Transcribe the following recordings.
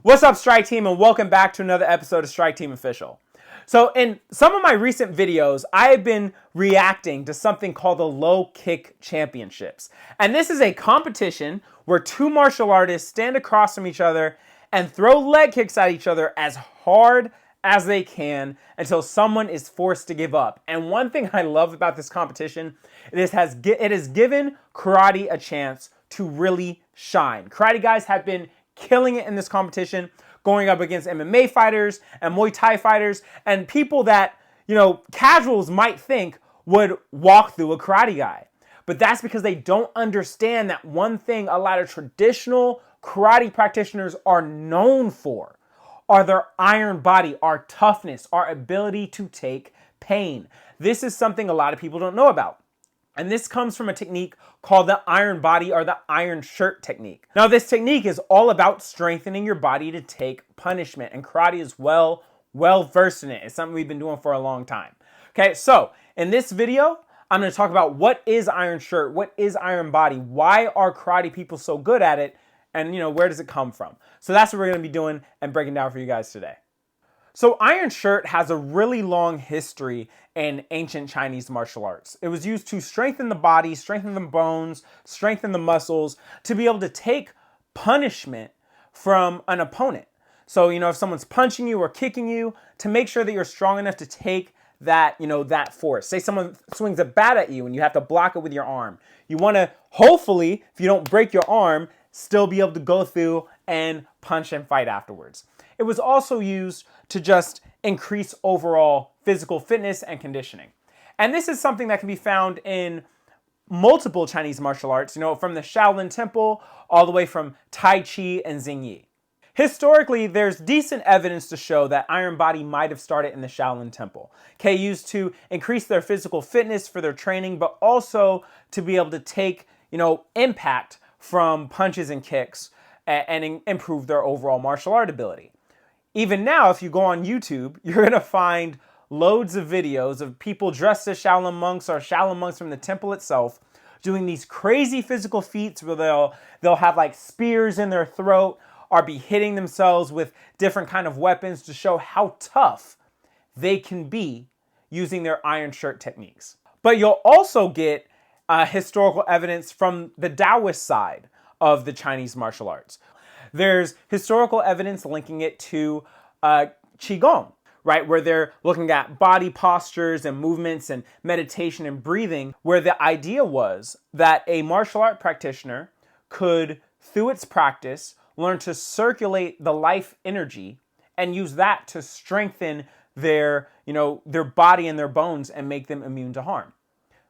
What's up, Strike Team, and welcome back to another episode of Strike Team Official. So in some of my recent videos, I have been reacting to something called the Low Kick Championships. And this is a competition where two martial artists stand across from each other and throw leg kicks at each other as hard as they can until someone is forced to give up. And one thing I love about this competition, it has given karate a chance to really shine. Karate guys have been killing it in this competition, going up against MMA fighters and Muay Thai fighters and people that, casuals might think would walk through a karate guy. But that's because they don't understand that one thing a lot of traditional karate practitioners are known for are their iron body, our toughness, our ability to take pain. This is something a lot of people don't know about. And this comes from a technique called the iron body or the iron shirt technique. Now, this technique is all about strengthening your body to take punishment. And karate is well versed in it. It's something we've been doing for a long time. Okay, so in this video, I'm going to talk about what is iron shirt, what is iron body, why are karate people so good at it, and where does it come from? So that's what we're going to be doing and breaking down for you guys today. So iron shirt has a really long history in ancient Chinese martial arts. It was used to strengthen the body, strengthen the bones, strengthen the muscles, to be able to take punishment from an opponent. So, if someone's punching you or kicking you, to make sure that you're strong enough to take that, that force. Say someone swings a bat at you and you have to block it with your arm. You want to, hopefully, if you don't break your arm, still be able to go through and punch and fight afterwards. It was also used to just increase overall physical fitness and conditioning. And this is something that can be found in multiple Chinese martial arts, from the Shaolin Temple all the way from Tai Chi and Xingyi. Historically, there's decent evidence to show that iron body might have started in the Shaolin Temple. Used to increase their physical fitness for their training, but also to be able to take, impact from punches and kicks and improve their overall martial art ability. Even now, if you go on YouTube, you're going to find loads of videos of people dressed as Shaolin monks or Shaolin monks from the temple itself doing these crazy physical feats where they'll have like spears in their throat or be hitting themselves with different kind of weapons to show how tough they can be using their iron shirt techniques. But you'll also get historical evidence from the Taoist side of the Chinese martial arts. There's historical evidence linking it to Qigong, right? Where they're looking at body postures and movements and meditation and breathing, where the idea was that a martial art practitioner could, through its practice, learn to circulate the life energy and use that to strengthen their body and their bones and make them immune to harm.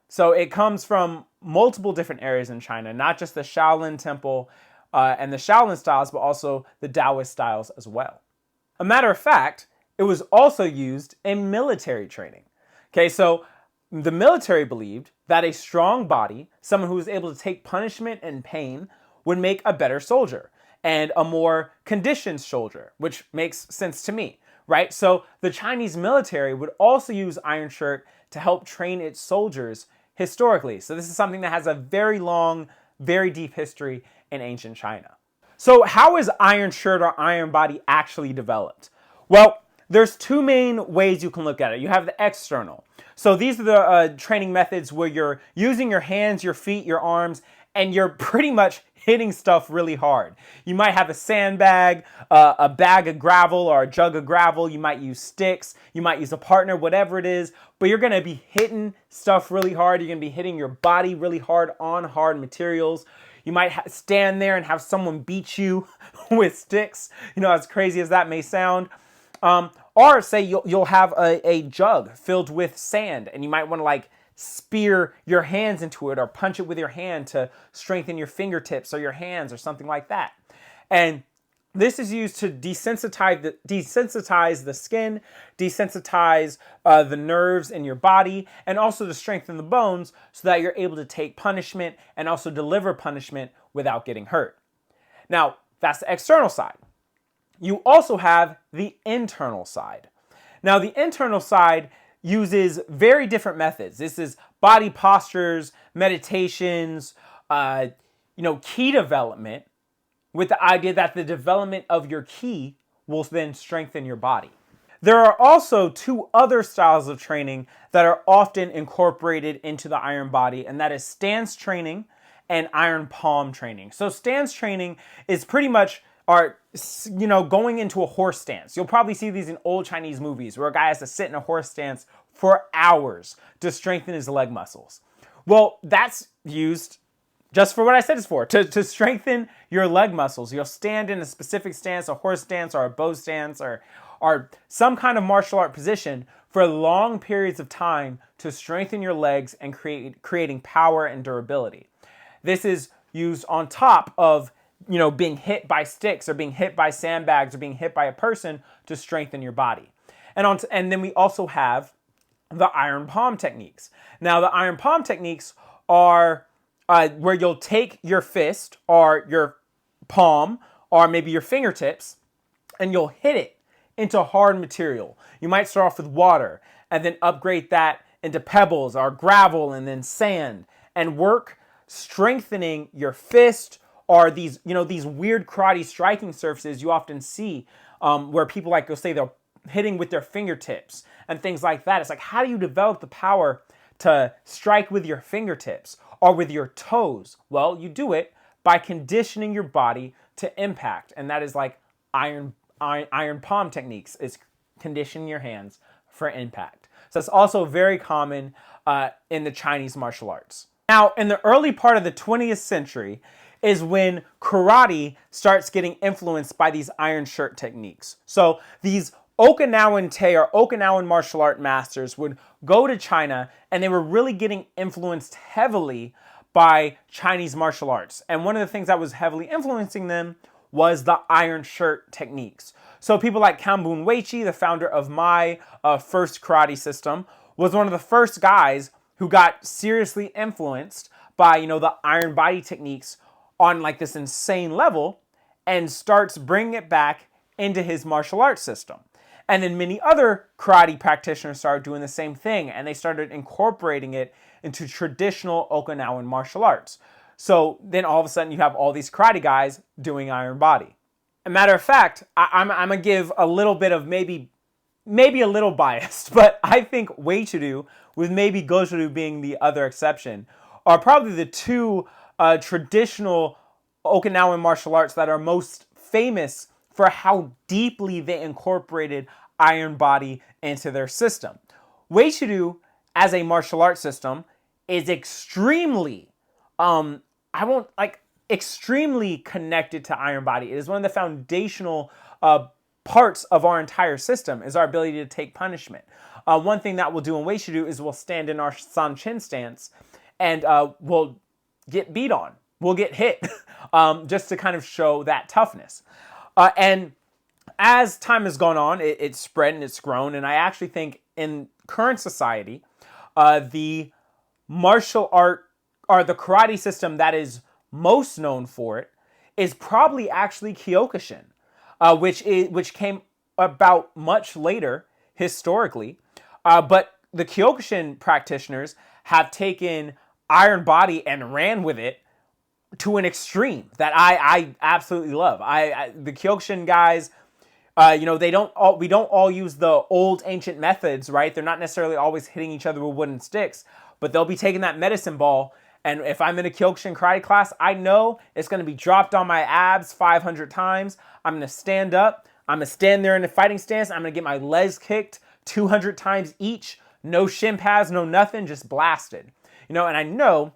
So it comes from multiple different areas in China, not just the Shaolin Temple and the Shaolin styles, but also the Taoist styles as well. A matter of fact, it was also used in military training. So the military believed that a strong body, someone who was able to take punishment and pain, would make a better soldier and a more conditioned soldier, which makes sense to me, right? So the Chinese military would also use iron shirt to help train its soldiers historically. So this is something that has a very long, very deep history in ancient China. So how is iron shirt or iron body actually developed? Well, there's two main ways you can look at it. You have the external. So these are the training methods where you're using your hands, your feet, your arms, and you're pretty much hitting stuff really hard. You might have a sandbag, a bag of gravel or a jug of gravel. You might use sticks. You might use a partner, whatever it is. But you're going to be hitting stuff really hard. You're going to be hitting your body really hard on hard materials. You might stand there and have someone beat you with sticks, as crazy as that may sound. Or say you'll have a jug filled with sand and you might want to spear your hands into it or punch it with your hand to strengthen your fingertips or your hands or something like that. And this is used to desensitize the skin, desensitize the nerves in your body, and also to strengthen the bones so that you're able to take punishment and also deliver punishment without getting hurt. Now, that's the external side. You also have the internal side. Now, the internal side uses very different methods. This is body postures, meditations, ki development, with the idea that the development of your ki will then strengthen your body. There are also two other styles of training that are often incorporated into the iron body, and that is stance training and iron palm training. So stance training is pretty much going into a horse stance. You'll probably see these in old Chinese movies where a guy has to sit in a horse stance for hours to strengthen his leg muscles. Well, that's used just for what I said it's for, to strengthen your leg muscles. You'll stand in a specific stance, a horse stance or a bow stance or some kind of martial art position for long periods of time to strengthen your legs and creating power and durability. This is used on top of being hit by sticks or being hit by sandbags or being hit by a person to strengthen your body. And then we also have the iron palm techniques. Now, the iron palm techniques are where you'll take your fist or your palm or maybe your fingertips and you'll hit it into hard material. You might start off with water and then upgrade that into pebbles or gravel and then sand and work strengthening your fist or these weird karate striking surfaces you often see where people go say they're hitting with their fingertips and things like that. It's like, how do you develop the power to strike with your fingertips or with your toes? Well, you do it by conditioning your body to impact. And that is like iron palm techniques, is conditioning your hands for impact. So it's also very common in the Chinese martial arts. Now, in the early part of the 20th century is when karate starts getting influenced by these iron shirt techniques. So these Okinawan Tay or Okinawan martial art masters would go to China and they were really getting influenced heavily by Chinese martial arts. And one of the things that was heavily influencing them was the iron shirt techniques. So people like Kambun Weiqi, the founder of my first karate system, was one of the first guys who got seriously influenced by, the iron body techniques on like this insane level and starts bringing it back into his martial arts system. And then many other karate practitioners started doing the same thing, and they started incorporating it into traditional Okinawan martial arts. So then all of a sudden you have all these karate guys doing iron body. A matter of fact, I'm going to give a little bit of maybe a little biased, but I think Weichudu, with maybe Goju-ryu being the other exception, are probably the two traditional Okinawan martial arts that are most famous for how deeply they incorporated iron body into their system. Weichudu, as a martial arts system, is extremely extremely connected to iron body. It is one of the foundational parts of our entire system, is our ability to take punishment. One thing that we'll do in Weichudu is we'll stand in our Sanchin stance and we'll get beat on. We'll get hit just to kind of show that toughness. And as time has gone on, it's spread and it's grown. And I actually think in current society, the martial art or the karate system that is most known for it is probably actually Kyokushin, which came about much later historically. But the Kyokushin practitioners have taken iron body and ran with it to an extreme that I absolutely love. The Kyokushin guys, we don't all use the old ancient methods, right? They're not necessarily always hitting each other with wooden sticks, but they'll be taking that medicine ball. And if I'm in a Kyokushin karate class, I know it's going to be dropped on my abs 500 times. I'm going to stand up. I'm going to stand there in a fighting stance. I'm going to get my legs kicked 200 times each. No shin pads, no nothing, just blasted. And I know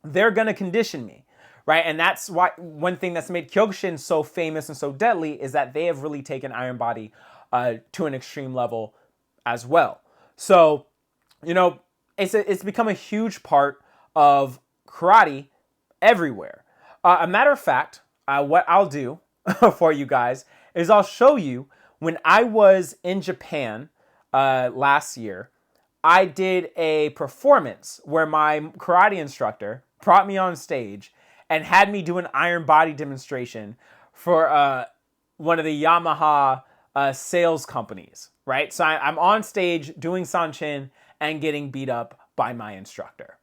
they're going to condition me, right? And that's why one thing that's made Kyokushin so famous and so deadly is that they have really taken iron body to an extreme level as well. So, it's become a huge part of karate everywhere. A matter of fact, what I'll do for you guys is I'll show you when I was in Japan last year, I did a performance where my karate instructor brought me on stage and had me do an iron body demonstration for one of the Yamaha sales companies, right? So I'm on stage doing Sanchin and getting beat up by my instructor.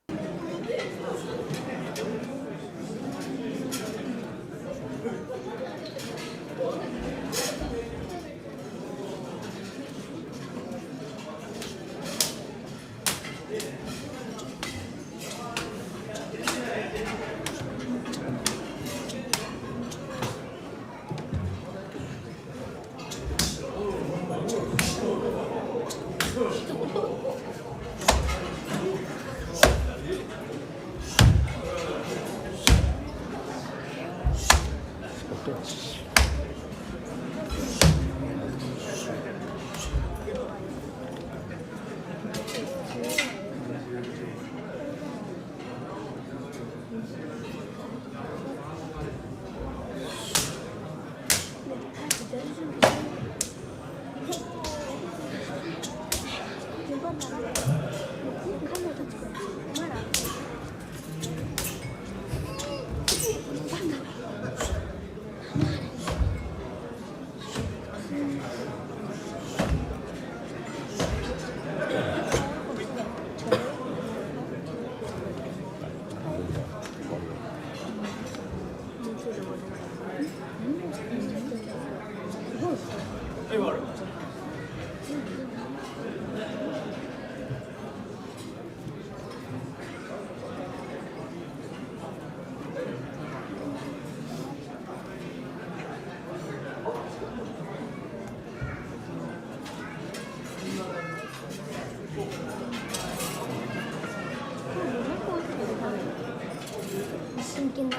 真剣な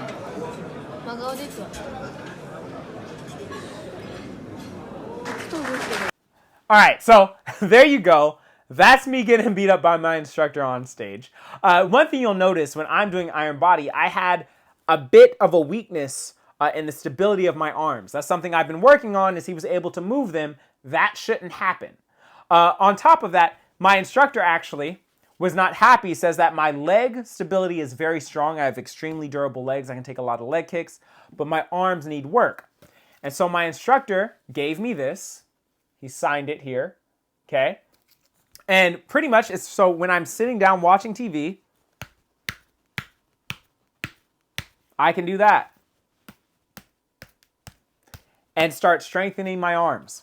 真顔ですわ。そうですけど。 All right, so there you go. That's me getting beat up by my instructor on stage. One thing you'll notice when I'm doing Iron Body, I had a bit of a weakness in the stability of my arms. That's something I've been working on. As he was able to move them, that shouldn't happen. On top of that, my instructor actually was not happy, says that my leg stability is very strong. I have extremely durable legs. I can take a lot of leg kicks, but my arms need work. And so my instructor gave me this. He signed it here, okay? And pretty much it's so when I'm sitting down watching TV, I can do that and start strengthening my arms.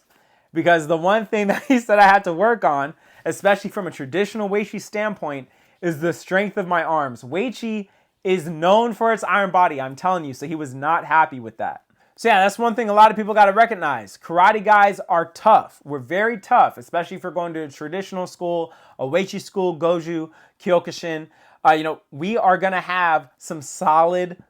Because the one thing that he said I had to work on, especially from a traditional Weiqi standpoint, is the strength of my arms. Weiqi is known for its Iron Body, I'm telling you, so he was not happy with that. So yeah, that's one thing a lot of people got to recognize. Karate guys are tough. We're very tough, especially if you're going to a traditional school, a Weiqi school, Goju, Kyokushin. We are going to have some solid,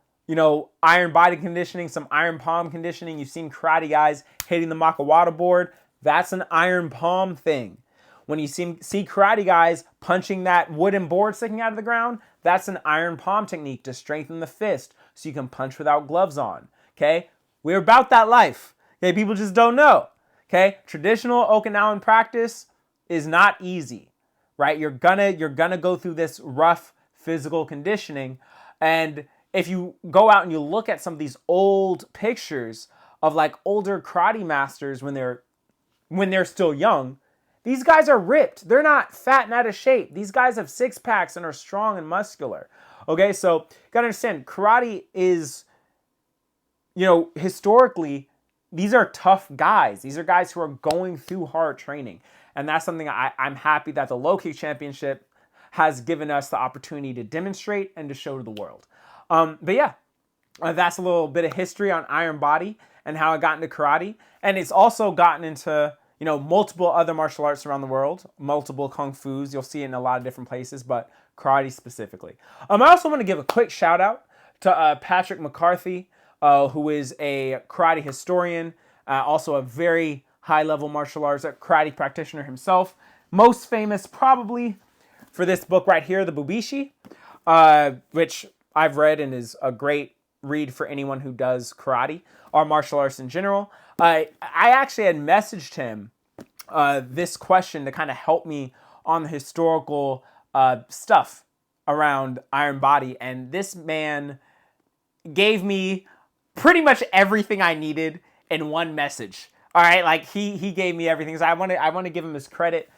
iron body conditioning, some iron palm conditioning. You've seen karate guys hitting the Makawada board. That's an iron palm thing. When you see karate guys punching that wooden board sticking out of the ground, that's an iron palm technique to strengthen the fist so you can punch without gloves on. Okay? We're about that life. Okay? People just don't know. Okay? Traditional Okinawan practice is not easy, right? You're gonna go through this rough physical conditioning. And if you go out and you look at some of these old pictures of like older karate masters when they're still young, these guys are ripped. They're not fat and out of shape. These guys have six packs and are strong and muscular. Okay, so you gotta understand, karate is, historically, these are tough guys. These are guys who are going through hard training. And that's something I'm happy that the Low Kick Championship has given us the opportunity to demonstrate and to show to the world. But yeah, that's a little bit of history on Iron Body and how I got into karate. And it's also gotten into, multiple other martial arts around the world, multiple kung fus. You'll see it in a lot of different places, but karate specifically. I also want to give a quick shout out to Patrick McCarthy, who is a karate historian, also a very high-level martial arts karate practitioner himself. Most famous probably for this book right here, The Bubishi, which I've read and is a great read for anyone who does karate or martial arts in general. I actually had messaged him this question to kind of help me on the historical stuff around Iron Body, and this man gave me pretty much everything I needed in one message. All right, like he gave me everything. So I want to give him his credit.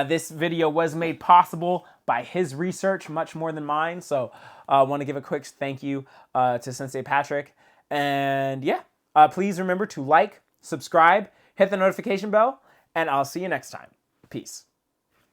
This video was made possible by his research, much more than mine. So I want to give a quick thank you to Sensei Patrick. And yeah, please remember to like, subscribe, hit the notification bell, and I'll see you next time. Peace.